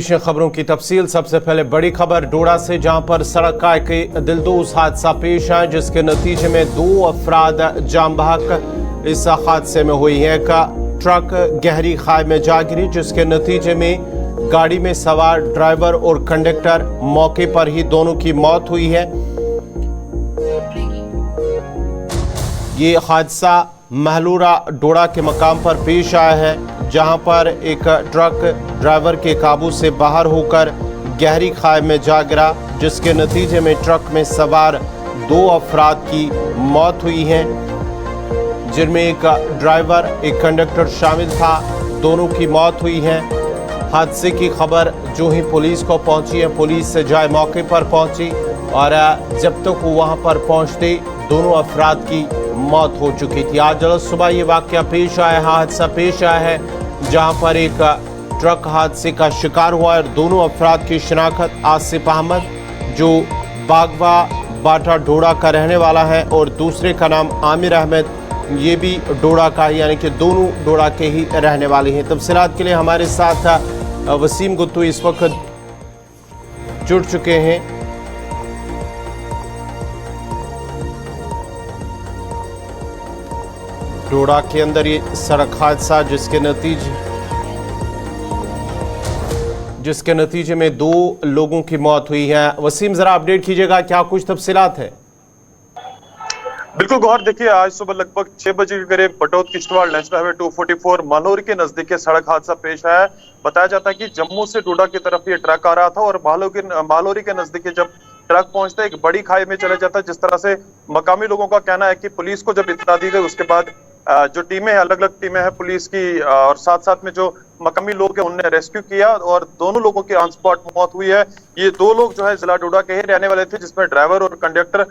खबरों की तफसील। सबसे पहले बड़ी खबर डोडा से, जहां पर सड़क का एक दिलदोज हादसा पेश आया जिसके नतीजे में 2 अफराद जाम बहक इस हादसे में हुई है। का ट्रक गहरी खाई में जा गिरी जिसके नतीजे में गाड़ी में सवार ड्राइवर और कंडक्टर मौके पर ही दोनों की मौत हुई है। ये हादसा महलूरा डोडा के मकाम पर पेश आया है, जहां पर एक ट्रक ड्राइवर के काबू से बाहर होकर गहरी खाई में जा गिरा जिसके नतीजे में ट्रक में सवार 2 अफराद की मौत हुई है, जिनमें एक ड्राइवर एक कंडक्टर शामिल था। दोनों की मौत हुई है। हादसे की खबर जो ही पुलिस को पहुंची है, पुलिस से जाए मौके पर पहुंची और जब तक वो वहां पर पहुंचते दोनों अफराद की मौत हो चुकी थी। आज जल्द सुबह ये वाकया पेश आया, हादसा पेश आया है, जहां पर एक ट्रक हादसे का शिकार हुआ और दोनों अफराद की शिनाख्त आसिफ अहमद जो बागवा बाटा डोडा का रहने वाला है और दूसरे का नाम आमिर अहमद, ये भी डोडा का ही, यानी कि दोनों डोडा के ही रहने वाले हैं। तफसीलात के लिए हमारे साथ वसीम गुत्तू इस वक्त जुड़ चुके हैं। डोडा के अंदर ये सड़क हादसा जिसके नतीजे में 2 लोगों की मौत हुई है। वसीम, जरा अपडेट कीजिएगा, क्या कुछ तफसीलात है? बिल्कुल गौर, देखिए आज सुबह लगभग 6 बजे के करीब बटोत किश्तवाड़ नेशनल हाईवे 244 मालोरी के नजदीक सड़क हादसा पेश आया है। बताया जाता है कि जम्मू से डोडा की तरफ ये ट्रक आ रहा था और मालोरी के नजदीक जब ट्रक पहुंचता है एक बड़ी खाई में चले जाता है। जिस तरह से मकामी लोगों का कहना है कि पुलिस को जब इत्तला दी गई उसके बाद जो टीमें हैं, अलग अलग टीमें हैं पुलिस की और साथ साथ में जो मकामी लोग हैं उनने रेस्क्यू किया और दोनों लोगों की ऑन स्पॉट मौत हुई है। ये 2 लोग जो है जिला डोडा के ही रहने वाले थे, जिसमें ड्राइवर और कंडक्टर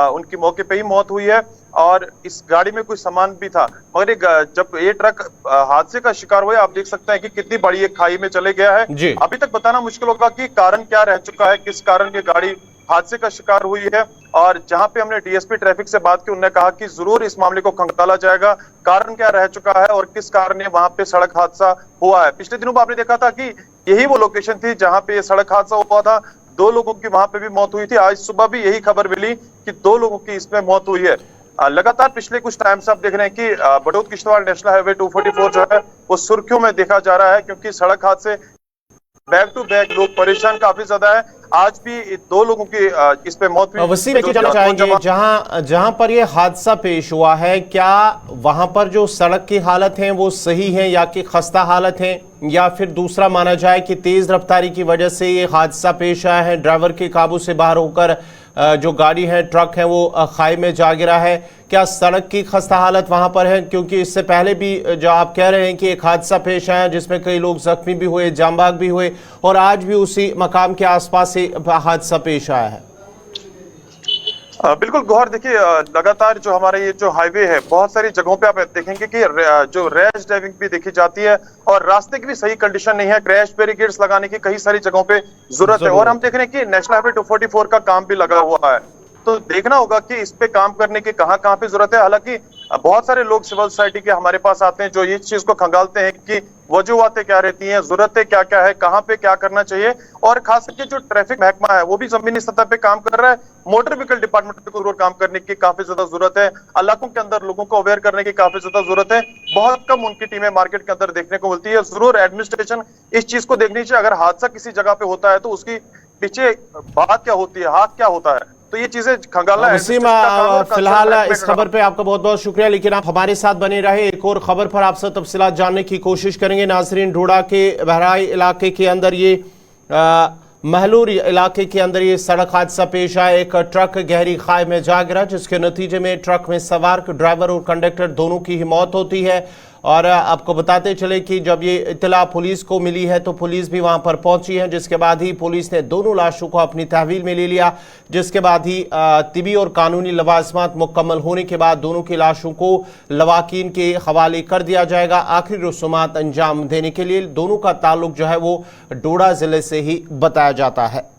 उनकी मौके पे ही मौत हुई है और इस गाड़ी में कुछ सामान भी था। मगर जब ये ट्रक हादसे का शिकार हुआ, आप देख सकते हैं कि कितनी बड़ी एक खाई में चले गया है। अभी तक बताना मुश्किल होगा कि कारण क्या रह चुका है, किस कारण ये गाड़ी हादसे का शिकार हुई है। और जहां पे हमने डीएसपी ट्रैफिक से बात की, उन्होंने कहा कि जरूर इस मामले को खंगाला जाएगा, कारण क्या रह चुका है और किस कारण वहां पे सड़क हादसा हुआ है। पिछले दिनों में आपने देखा था कि यही वो लोकेशन थी जहां पे सड़क हादसा हुआ था, 2 लोगों की वहां पे भी मौत हुई थी। आज सुबह भी यही खबर मिली कि 2 लोगों की इसमें मौत हुई है। लगातार पिछले कुछ टाइम से आप देख रहे हैं कि बटोत किश्तवाड़ नेशनल हाईवे 244 जो है वो सुर्खियों में देखा जा रहा है, क्योंकि सड़क हादसे बैक टू बैक लोग परेशान काफी ज्यादा है। आज भी 2 लोगों की इस पे मौत हुई। वसीम, जानना चाहेंगे जहां पर ये हादसा पेश हुआ है, क्या वहां पर जो सड़क की हालत है वो सही है या कि खस्ता हालत है, या फिर दूसरा माना जाए कि तेज रफ्तारी की वजह से ये हादसा पेश आया है, ड्राइवर के काबू से बाहर होकर जो गाड़ी है, ट्रक है, वो खाई में जा गिरा है? क्या सड़क की खस्ता हालत वहां पर है? क्योंकि इससे पहले भी जो आप कह रहे हैं कि एक हादसा पेश आया जिसमें कई लोग जख्मी भी हुए, जामबाग भी हुए, और आज भी उसी मकाम के आसपास से हादसा पेश आया है। बिल्कुल गौर, देखिए लगातार जो हमारे ये जो हाईवे है, बहुत सारी जगहों पे आप देखेंगे कि जो रैश ड्राइविंग भी देखी जाती है और रास्ते की भी सही कंडीशन नहीं है। क्रैश बैरिकेड्स लगाने की कई सारी जगहों पे जरूरत है और हम देख रहे हैं कि नेशनल हाईवे 244 का काम भी लगा हुआ है, तो देखना होगा कि इस पे काम करने की कहाँ कहाँ पे जरूरत है। हालांकि बहुत सारे लोग सिविल सोसाइटी के हमारे पास आते हैं जो इस चीज को खंगालते हैं कि वजूहतें क्या रहती हैं, जरूरतें क्या क्या है, कहाँ पे क्या करना चाहिए। और खास करके जो ट्रैफिक महकमा है वो भी जमीनी सतह पे काम कर रहा है। मोटर व्हीकल डिपार्टमेंट को जरूर काम करने की काफी ज्यादा जरूरत है। इलाकों के अंदर लोगों को अवेयर करने की काफी ज्यादा जरूरत है। बहुत कम उनकी टीमें मार्केट के अंदर देखने को मिलती है। जरूर एडमिनिस्ट्रेशन इस चीज को देखनी चाहिए, अगर हादसा किसी जगह पे होता है तो उसकी पीछे बात क्या होती है, हाथ क्या होता है, तो ये चीजें खंगालना है। फिलहाल इस खबर पे आपका बहुत बहुत शुक्रिया, लेकिन आप हमारे साथ बने रहे। एक और खबर पर आपसे तफसीलात जानने की कोशिश करेंगे। नाजरीन, डोडा के बहराई इलाके के अंदर ये महलूर इलाके के अंदर ये सड़क हादसा पेश आया। एक ट्रक गहरी खाई में जा गिरा जिसके नतीजे में ट्रक में सवार ड्राइवर और कंडक्टर दोनों की ही मौत होती है। और आपको बताते चले कि जब ये इत्तला पुलिस को मिली है तो पुलिस भी वहां पर पहुंची है, जिसके बाद ही पुलिस ने दोनों लाशों को अपनी तहवील में ले लिया, जिसके बाद ही तिबी और कानूनी लवाजमात मुकम्मल होने के बाद दोनों की लाशों को लवाकीन के हवाले कर दिया जाएगा। आखिरी रसूमात अंजाम देने के लिए दोनों का ताल्लुक जो है वो डोडा जिले से ही बताया जाता है।